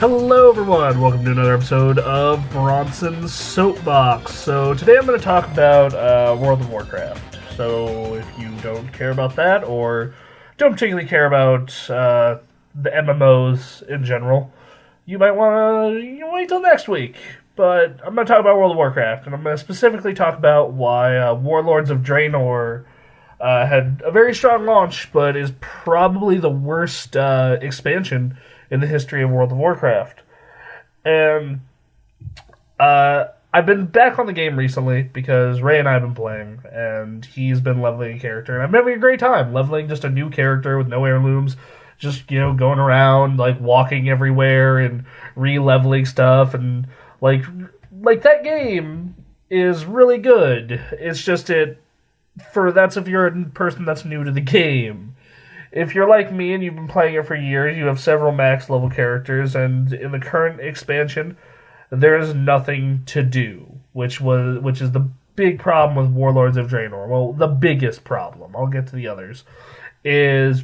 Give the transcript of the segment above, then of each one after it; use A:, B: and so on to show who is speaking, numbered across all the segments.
A: Hello everyone, welcome to another episode of Bronson's Soapbox. So today I'm going to talk about World of Warcraft. So if you don't care about that, or don't particularly care about the MMOs in general, you might want to wait till next week. But I'm going to talk about World of Warcraft, and I'm going to specifically talk about why Warlords of Draenor had a very strong launch, but is probably the worst expansion in the history of World of Warcraft. And I've been back on the game recently because Ray and I have been playing, and he's been leveling a character, and I'm having a great time leveling just a new character with no heirlooms, just, you know, going around, like, walking everywhere and re-leveling stuff, and, like that game is really good. It's just that's if you're a person that's new to the game. If you're like me and you've been playing it for years, you have several max level characters, and in the current expansion, there is nothing to do, which is the big problem with Warlords of Draenor. Well, the biggest problem, I'll get to the others, is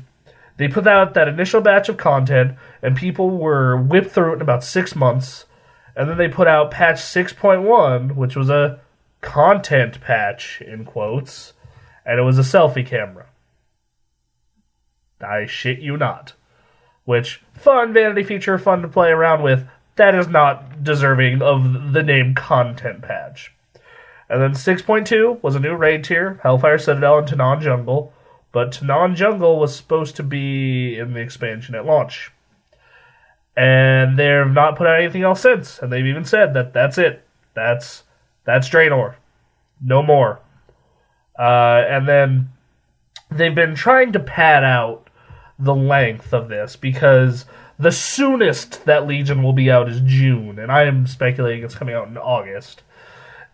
A: they put out that initial batch of content, and people were whipped through it in about 6 months, and then they put out patch 6.1, which was a content patch, in quotes, and it was a selfie camera. I shit you not. Which, fun vanity feature, fun to play around with, that is not deserving of the name content patch. And then 6.2 was a new raid tier, Hellfire Citadel and Tanan Jungle, but Tanan Jungle was supposed to be in the expansion at launch. And they've not put out anything else since, and they've even said that that's it. That's Draenor. No more. And then they've been trying to pad out the length of this, because the soonest that Legion will be out is June, and I am speculating it's coming out in August,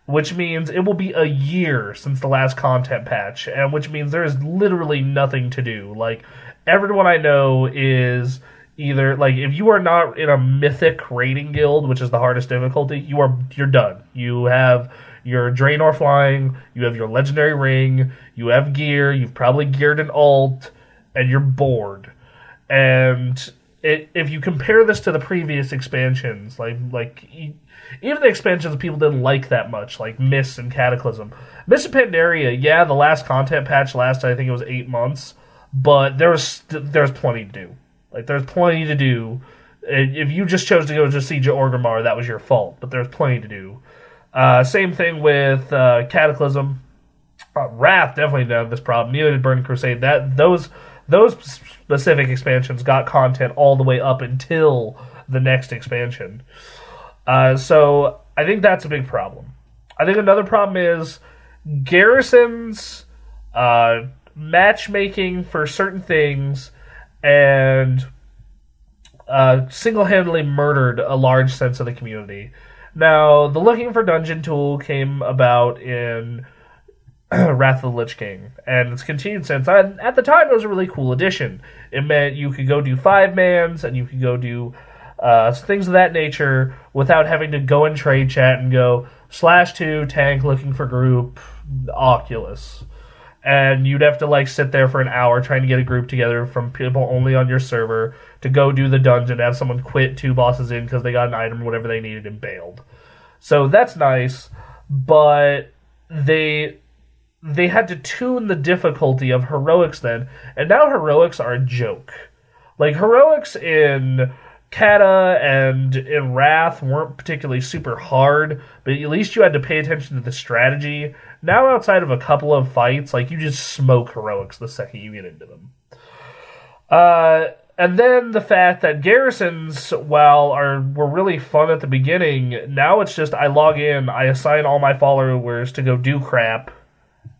A: which means it will be a year since the last content patch, and which means there is literally nothing to do. Like, everyone I know is either, like, if you are not in a mythic raiding guild, which is the hardest difficulty, you're done. You have your Draenor flying, you have your legendary ring, you have gear, you've probably geared an alt, and you're bored. And if you compare this to the previous expansions, like even the expansions people didn't like that much, like Mist and Cataclysm. Mist and Pandaria, yeah, the last content patch lasted, I think it was 8 months, but there's plenty to do. Like, there's plenty to do. If you just chose to go to Siege of Orgrimmar, that was your fault, but there's plenty to do. Same thing with Cataclysm. Wrath definitely didn't have this problem. Neither did Burning Crusade. Those specific expansions got content all the way up until the next expansion. So I think that's a big problem. I think another problem is Garrison's matchmaking for certain things, and single-handedly murdered a large sense of the community. Now, the looking for dungeon tool came about in Wrath of the Lich King, and it's continued since. At the time, it was a really cool addition. It meant you could go do 5-mans, and you could go do things of that nature without having to go in trade chat and go /2 tank looking for group Oculus. And you'd have to, like, sit there for an hour trying to get a group together from people only on your server to go do the dungeon, have someone quit 2 bosses in because they got an item or whatever they needed and bailed. So that's nice, but they had to tune the difficulty of heroics then, and now heroics are a joke. Like, heroics in Kata and in Wrath weren't particularly super hard, but at least you had to pay attention to the strategy. Now, outside of a couple of fights, like, you just smoke heroics the second you get into them. And then the fact that garrisons, while were really fun at the beginning, now it's just I log in, I assign all my followers to go do crap,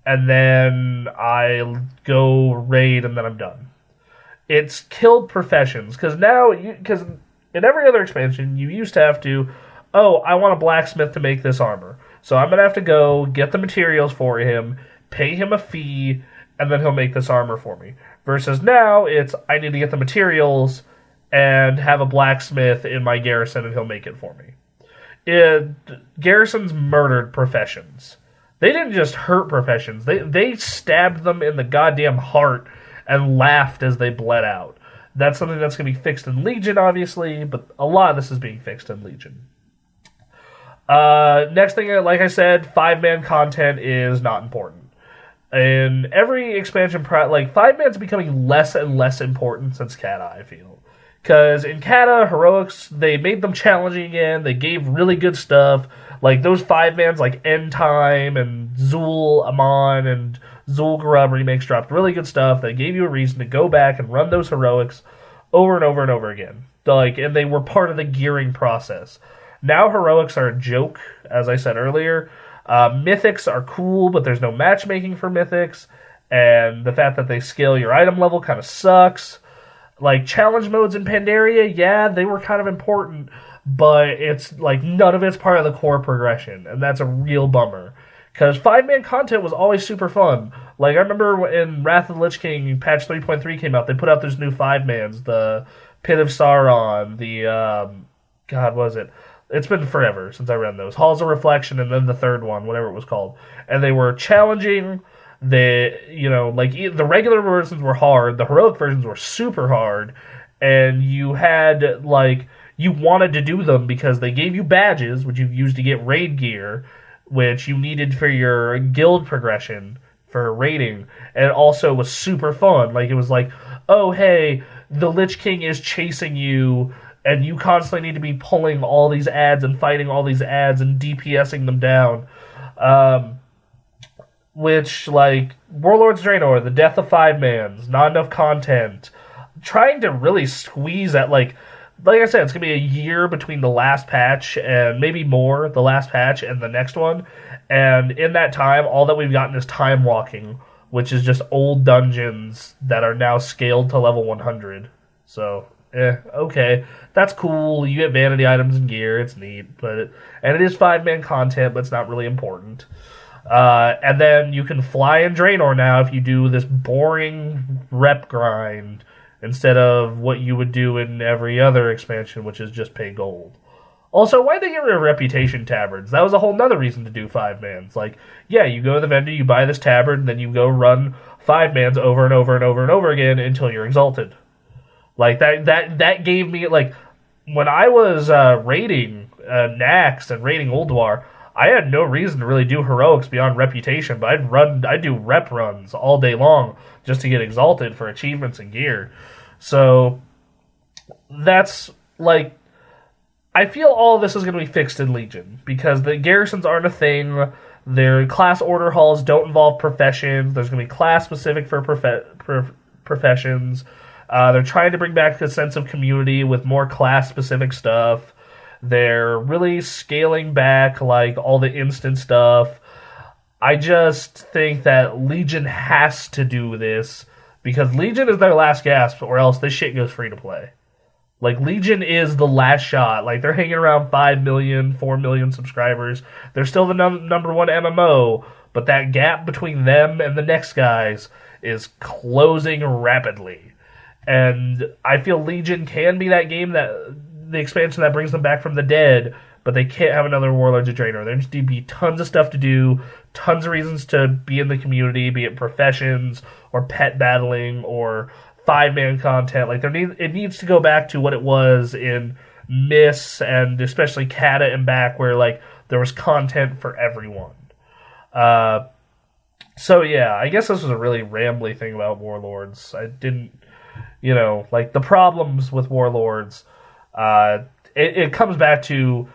A: and then I go raid, and then I'm done. It's killed professions, because in every other expansion, you used to have to, I want a blacksmith to make this armor, so I'm going to have to go get the materials for him, pay him a fee, and then he'll make this armor for me. Versus now, it's I need to get the materials and have a blacksmith in my garrison, and he'll make it for me. Garrisons murdered professions. They didn't just hurt professions. They stabbed them in the goddamn heart and laughed as they bled out. That's something that's going to be fixed in Legion, obviously, but a lot of this is being fixed in Legion. Next thing, like I said, 5-man content is not important. In every expansion, 5-man's becoming less and less important since Kata, I feel. Because in Kata, Heroics, they made them challenging again, they gave really good stuff, like those 5-mans like End Time and Zul Amon and Zul'Gurub remakes dropped really good stuff that gave you a reason to go back and run those Heroics over and over and over again. And they were part of the gearing process. Now Heroics are a joke, as I said earlier. Mythics are cool, but there's no matchmaking for Mythics, and the fact that they scale your item level kind of sucks. Like, challenge modes in Pandaria, yeah, they were kind of important, but it's, like, none of it's part of the core progression, and that's a real bummer. Because 5-man content was always super fun. Like, I remember in Wrath of the Lich King, patch 3.3 came out, they put out those new 5-mans, the Pit of Sauron, the, God, what was it? It's been forever since I ran those. Halls of Reflection, and then the third one, whatever it was called. And they were challenging. The regular versions were hard. The heroic versions were super hard. And you had, you wanted to do them because they gave you badges, which you used to get raid gear, which you needed for your guild progression for raiding. And it also was super fun. Like, it was like, oh, hey, the Lich King is chasing you, and you constantly need to be pulling all these ads and fighting all these ads and DPSing them down. Which, Warlords of Draenor, the death of 5-mans, not enough content, trying to really squeeze at, like I said, it's going to be a year between the last patch and maybe more, the last patch and the next one. And in that time, all that we've gotten is time walking, which is just old dungeons that are now scaled to level 100. So, okay, that's cool. You get vanity items and gear, it's neat, and it is 5-man content, but it's not really important. And then you can fly in Draenor now if you do this boring rep grind instead of what you would do in every other expansion, which is just pay gold. Also, why'd they get rid of reputation tabards? That was a whole nother reason to do 5-mans. You go to the vendor, you buy this tabard, and then you go run 5-mans over and over and over and over again until you're exalted. That gave me, when I was raiding Nax and raiding Ulduar, I had no reason to really do heroics beyond reputation, but I'd do rep runs all day long just to get exalted for achievements and gear. So that's I feel all of this is going to be fixed in Legion because the garrisons aren't a thing. Their class order halls don't involve professions. There's going to be class specific for professions. They're trying to bring back a sense of community with more class specific stuff. They're really scaling back all the instant stuff. I just think that Legion has to do this because Legion is their last gasp, or else this shit goes free to play. Legion is the last shot. They're hanging around 5 million, 4 million subscribers. They're still the number one MMO, but that gap between them and the next guys is closing rapidly. And I feel Legion can be that game, that the expansion that brings them back from the dead, but they can't have another Warlords of Draenor. There needs to be tons of stuff to do, tons of reasons to be in the community, be it professions or pet battling or 5-man content. It needs to go back to what it was in Miss and especially Kata and back, where there was content for everyone. So yeah, I guess this was a really rambly thing about Warlords. I didn't, the problems with Warlords. It comes back to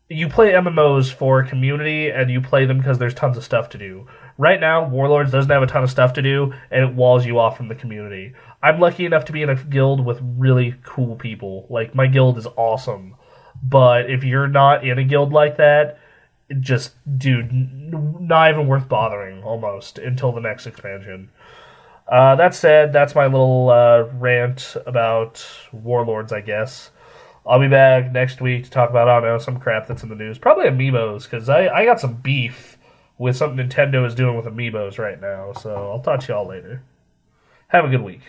A: you play MMOs for community and you play them because there's tons of stuff to do. Right now, Warlords doesn't have a ton of stuff to do and it walls you off from the community. I'm lucky enough to be in a guild with really cool people. My guild is awesome. But if you're not in a guild like that, not even worth bothering almost until the next expansion. That said, that's my little rant about Warlords, I guess. I'll be back next week to talk about, I don't know, some crap that's in the news. Probably Amiibos, because I got some beef with something Nintendo is doing with Amiibos right now. So I'll talk to y'all later. Have a good week.